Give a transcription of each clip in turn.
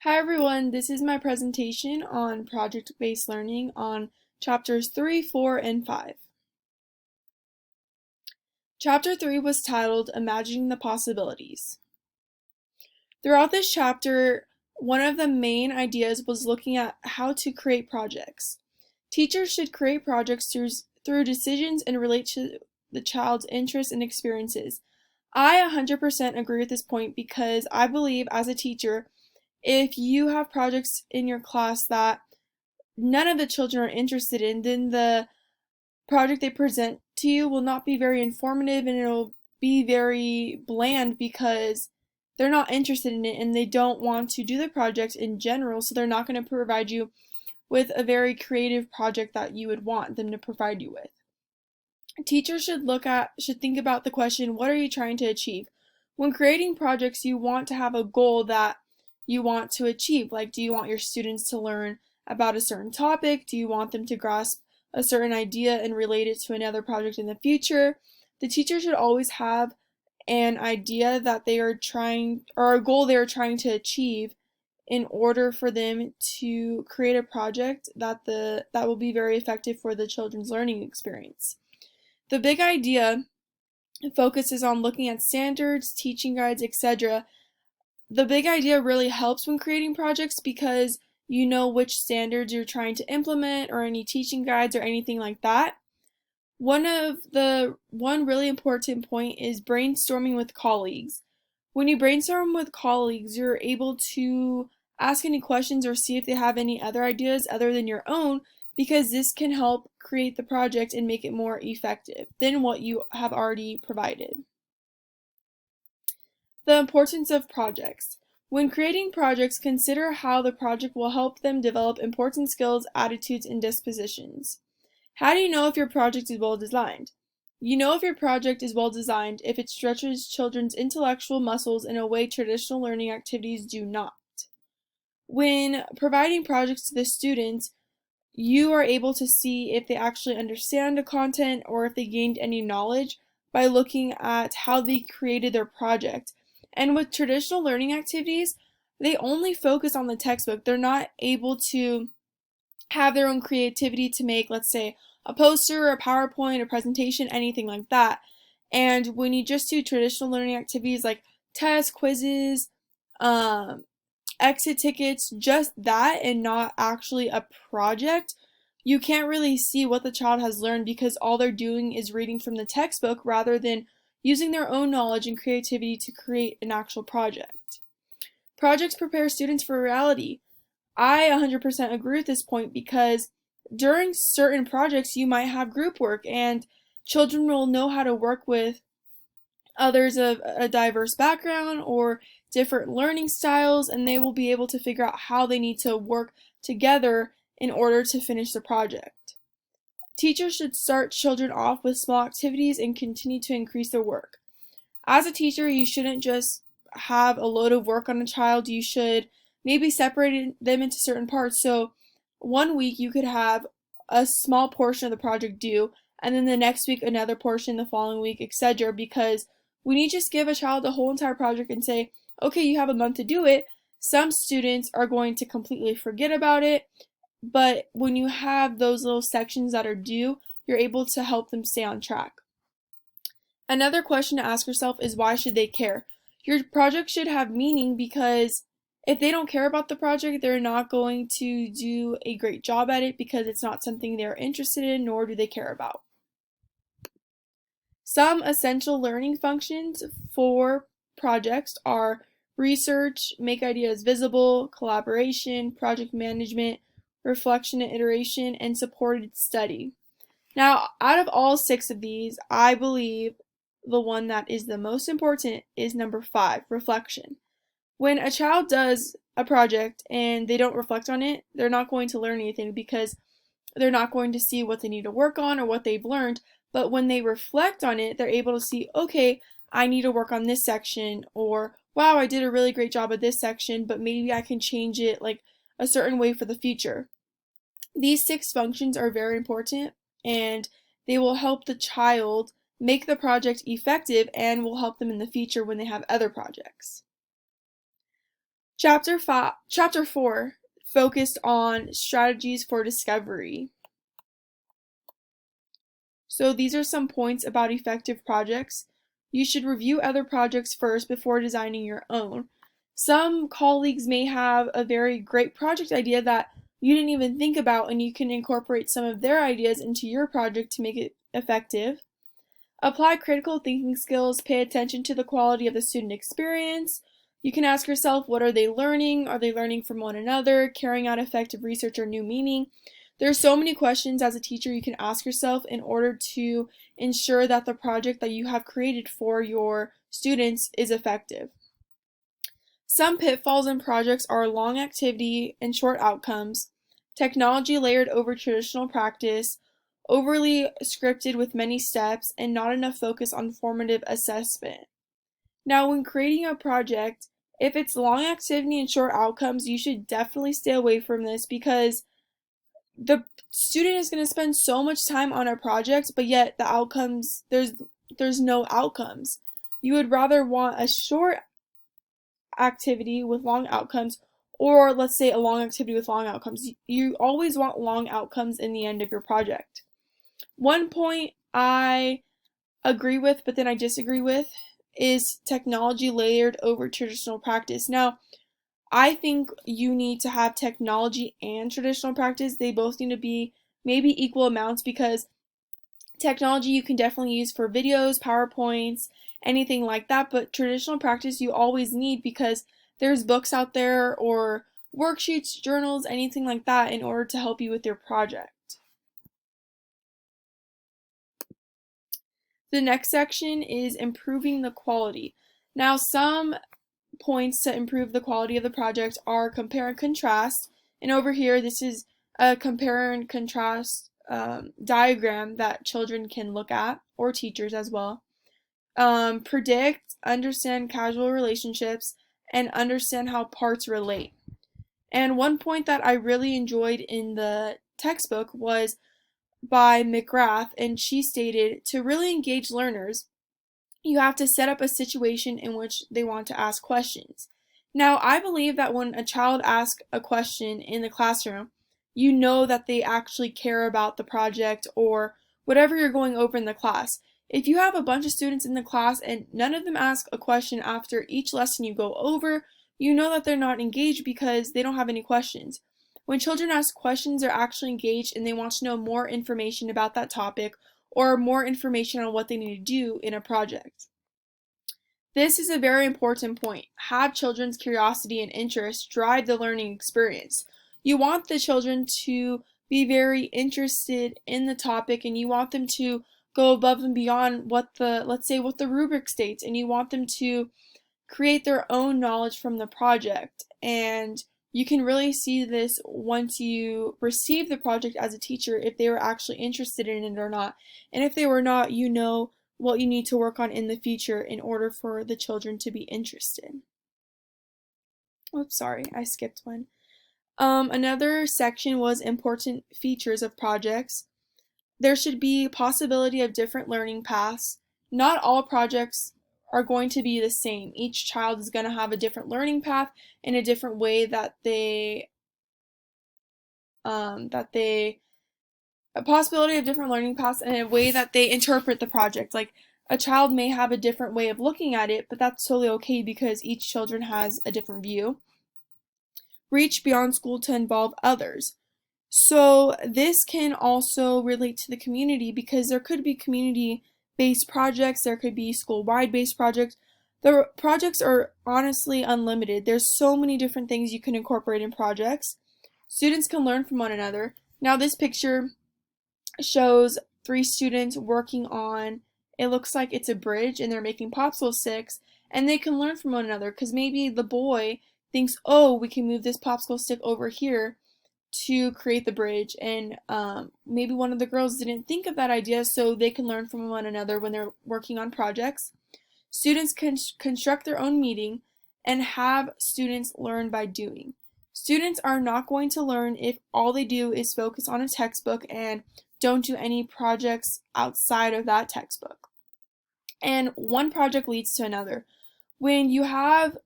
Hi everyone, this is my presentation on project-based learning on chapters 3, 4, and 5. Chapter 3 was titled Imagining the Possibilities. Throughout this chapter, one of the main ideas was looking at how to create projects. Teachers should create projects through decisions and relate to the child's interests and experiences. I 100% agree with this point because I believe as a teacher, if you have projects in your class that none of the children are interested in, then the project they present to you will not be very informative and it'll be very bland because they're not interested in it and they don't want to do the project in general, so they're not going to provide you with a very creative project that you would want them to provide you with. Teachers should think about the question, what are you trying to achieve? When creating projects, you want to have a goal that you want to achieve. Like, do you want your students to learn about a certain topic? Do you want them to grasp a certain idea and relate it to another project in the future? The teacher should always have an idea that they are trying, or a goal they are trying to achieve in order for them to create a project that will be very effective for the children's learning experience. The big idea focuses on looking at standards, teaching guides, etc. The big idea really helps when creating projects because you know which standards you're trying to implement or any teaching guides or anything like that. One really important point is brainstorming with colleagues. When you brainstorm with colleagues, you're able to ask any questions or see if they have any other ideas other than your own, because this can help create the project and make it more effective than what you have already provided. The importance of projects. When creating projects, consider how the project will help them develop important skills, attitudes, and dispositions. How do you know if your project is well designed? You know if your project is well designed if it stretches children's intellectual muscles in a way traditional learning activities do not. When providing projects to the students, you are able to see if they actually understand the content or if they gained any knowledge by looking at how they created their project. And with traditional learning activities, they only focus on the textbook. They're not able to have their own creativity to make, let's say, a poster, a PowerPoint, a presentation, anything like that. And when you just do traditional learning activities like tests, quizzes, um, exit tickets, just that, and not actually a project, you can't really see what the child has learned because all they're doing is reading from the textbook rather than using their own knowledge and creativity to create an actual project. Projects prepare students for reality. I 100% agree with this point because during certain projects you might have group work and children will know how to work with others of a diverse background or different learning styles, and they will be able to figure out how they need to work together in order to finish the project. Teachers should start children off with small activities and continue to increase their work. As a teacher, you shouldn't just have a load of work on a child. You should maybe separate them into certain parts. So one week you could have a small portion of the project due, and then the next week another portion, the following week, etc. Because when you just give a child the whole entire project and say, okay, you have a month to do it, some students are going to completely forget about it. But when you have those little sections that are due, you're able to help them stay on track. Another question to ask yourself is, why should they care? Your project should have meaning because if they don't care about the project, they're not going to do a great job at it because it's not something they're interested in nor do they care about. Some essential learning functions for projects are research, make ideas visible, collaboration, project management, reflection and iteration, and supported study. Now, out of all 6 of these, I believe the one that is the most important is number 5, reflection. When a child does a project and they don't reflect on it, they're not going to learn anything because they're not going to see what they need to work on or what they've learned. But when they reflect on it, they're able to see, okay, I need to work on this section, or wow, I did a really great job at this section, but maybe I can change it like a certain way for the future. These 6 functions are very important and they will help the child make the project effective and will help them in the future when they have other projects. Chapter 4 focused on strategies for discovery. So these are some points about effective projects. You should review other projects first before designing your own. Some colleagues may have a very great project idea that you didn't even think about, and you can incorporate some of their ideas into your project to make it effective. Apply critical thinking skills, pay attention to the quality of the student experience. You can ask yourself, what are they learning? Are they learning from one another, carrying out effective research or new meaning? There are so many questions as a teacher you can ask yourself in order to ensure that the project that you have created for your students is effective. Some pitfalls in projects are long activity and short outcomes, technology layered over traditional practice, overly scripted with many steps, and not enough focus on formative assessment. Now, when creating a project, if it's long activity and short outcomes, you should definitely stay away from this because the student is going to spend so much time on a project, but yet the outcomes, there's no outcomes. You would rather want a short activity with long outcomes, or let's say a long activity with long outcomes. You always want long outcomes in the end of your project. One point I agree with, but then I disagree with, is technology layered over traditional practice. Now, I think you need to have technology and traditional practice. They both need to be maybe equal amounts because technology you can definitely use for videos, PowerPoints, anything like that, but traditional practice you always need because there's books out there or worksheets, journals, anything like that in order to help you with your project. The next section is improving the quality. Now, some points to improve the quality of the project are compare and contrast. And over here, this is a compare and contrast diagram that children can look at, or teachers as well. Predict, understand causal relationships, and understand how parts relate. And one point that I really enjoyed in the textbook was by McGrath, and she stated, to really engage learners, you have to set up a situation in which they want to ask questions. Now, I believe that when a child asks a question in the classroom, you know that they actually care about the project or whatever you're going over in the class. If you have a bunch of students in the class and none of them ask a question after each lesson you go over, you know that they're not engaged because they don't have any questions. When children ask questions, they're actually engaged and they want to know more information about that topic or more information on what they need to do in a project. This is a very important point. Have children's curiosity and interest drive the learning experience. You want the children to be very interested in the topic and you want them to go above and beyond what let's say what the rubric states, and you want them to create their own knowledge from the project. And you can really see this once you receive the project as a teacher, if they were actually interested in it or not. And if they were not, you know what you need to work on in the future in order for the children to be interested. Oops, sorry, I skipped one. Another section was important features of projects. There should be a possibility of different learning paths. Not all projects are going to be the same. Each child is going to have a different learning path and a different way that a possibility of different learning paths and a way that they interpret the project. Like a child may have a different way of looking at it, but that's totally okay because each children has a different view. Reach beyond school to involve others. So this can also relate to the community because there could be community-based projects, there could be school-wide based projects. The projects are honestly unlimited. There's so many different things you can incorporate in projects. Students can learn from one another. Now this picture shows 3 students working on, it looks like it's a bridge and they're making popsicle sticks, and they can learn from one another because maybe the boy thinks, oh, we can move this popsicle stick over here to create the bridge, and maybe one of the girls didn't think of that idea, so they can learn from one another when they're working on projects. Students can construct their own meeting and have students learn by doing. Students are not going to learn if all they do is focus on a textbook and don't do any projects outside of that textbook. And one project leads to another. When you have,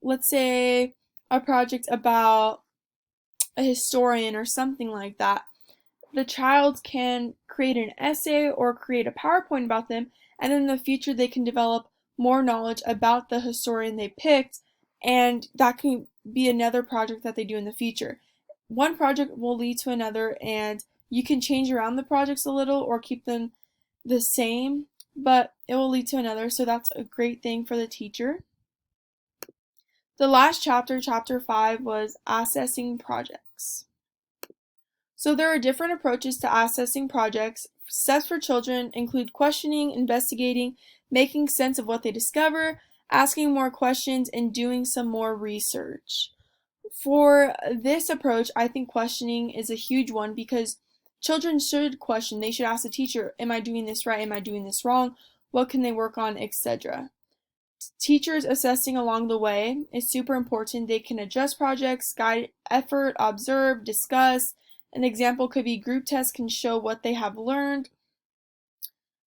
let's say, a project about a historian or something like that, the child can create an essay or create a PowerPoint about them, and in the future they can develop more knowledge about the historian they picked, and that can be another project that they do in the future. One project will lead to another, and you can change around the projects a little or keep them the same, but it will lead to another, so that's a great thing for the teacher. The last chapter, chapter 5, was assessing projects. So there are different approaches to assessing projects. Steps for children include questioning, investigating, making sense of what they discover, asking more questions, and doing some more research. For this approach, I think questioning is a huge one because children should question. They should ask the teacher, am I doing this right? Am I doing this wrong? What can they work on, etc. Teachers assessing along the way is super important. They can adjust projects, guide effort, observe, discuss. An example could be group tests can show what they have learned.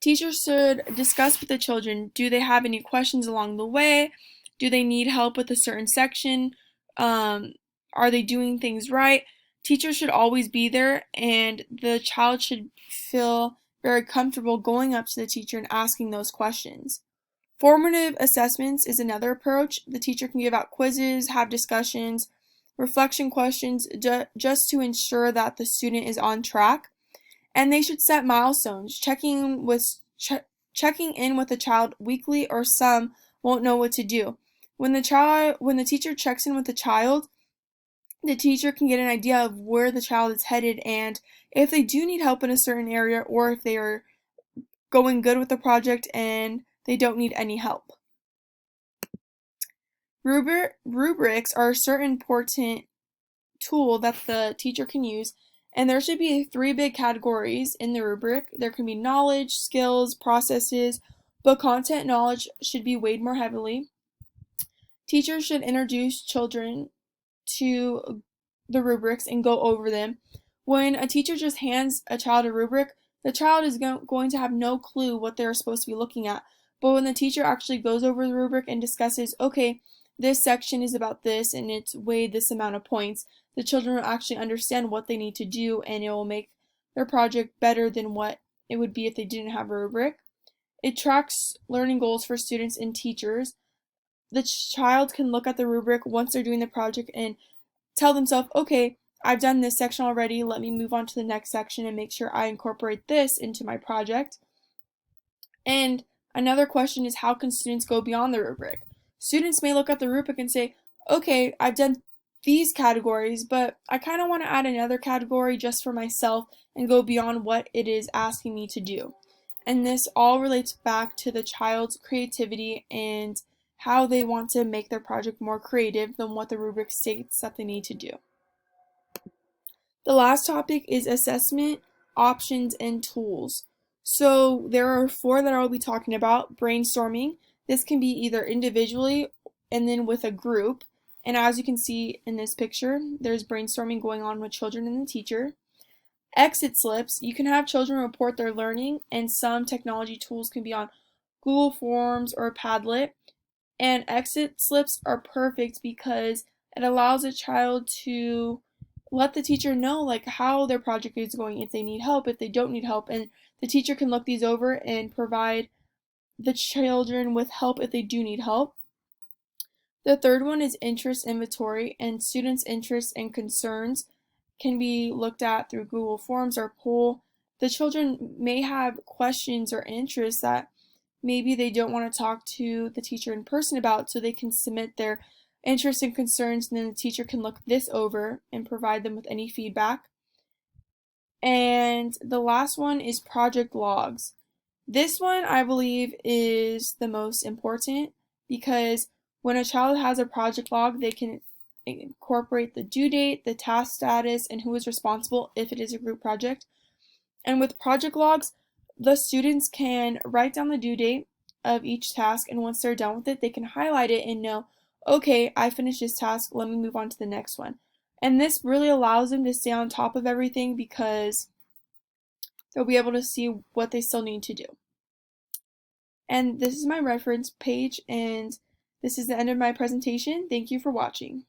Teachers should discuss with the children, do they have any questions along the way? Do they need help with a certain section? Are they doing things right? Teachers should always be there, and the child should feel very comfortable going up to the teacher and asking those questions. Formative assessments is another approach. The teacher can give out quizzes, have discussions, reflection questions, just to ensure that the student is on track. And they should set milestones, checking in with the child weekly, or some won't know what to do. When the teacher checks in with the child, the teacher can get an idea of where the child is headed and if they do need help in a certain area, or if they are going good with the project and they don't need any help. Rubrics are a certain important tool that the teacher can use, and there should be 3 big categories in the rubric. There can be knowledge, skills, processes, but content knowledge should be weighed more heavily. Teachers should introduce children to the rubrics and go over them. When a teacher just hands a child a rubric, the child is going to have no clue what they're supposed to be looking at. But when the teacher actually goes over the rubric and discusses, okay, this section is about this and it's weighed this amount of points, the children will actually understand what they need to do, and it will make their project better than what it would be if they didn't have a rubric. It tracks learning goals for students and teachers. The child can look at the rubric once they're doing the project and tell themselves, okay, I've done this section already, let me move on to the next section and make sure I incorporate this into my project. And another question is, how can students go beyond the rubric? Students may look at the rubric and say, okay, I've done these categories, but I kind of want to add another category just for myself and go beyond what it is asking me to do. And this all relates back to the child's creativity and how they want to make their project more creative than what the rubric states that they need to do. The last topic is assessment, options, and tools. So there are 4 that I'll be talking about. Brainstorming. This can be either individually and then with a group. And as you can see in this picture, there's brainstorming going on with children and the teacher. Exit slips. You can have children report their learning, and some technology tools can be on Google Forms or Padlet. And exit slips are perfect because it allows a child to let the teacher know like how their project is going, if they need help, if they don't need help, and the teacher can look these over and provide the children with help if they do need help. The third one is interest inventory, and students' interests and concerns can be looked at through Google Forms or poll. The children may have questions or interests that maybe they don't want to talk to the teacher in person about, so they can submit their interests and concerns, and then the teacher can look this over and provide them with any feedback. And the last one is project logs. This one I believe is the most important because when a child has a project log, they can incorporate the due date, the task status, and who is responsible if it is a group project. And with project logs, the students can write down the due date of each task, and once they're done with it, they can highlight it and know, okay, I finished this task, let me move on to the next one. And this really allows them to stay on top of everything because they'll be able to see what they still need to do. And this is my reference page, and this is the end of my presentation. Thank you for watching.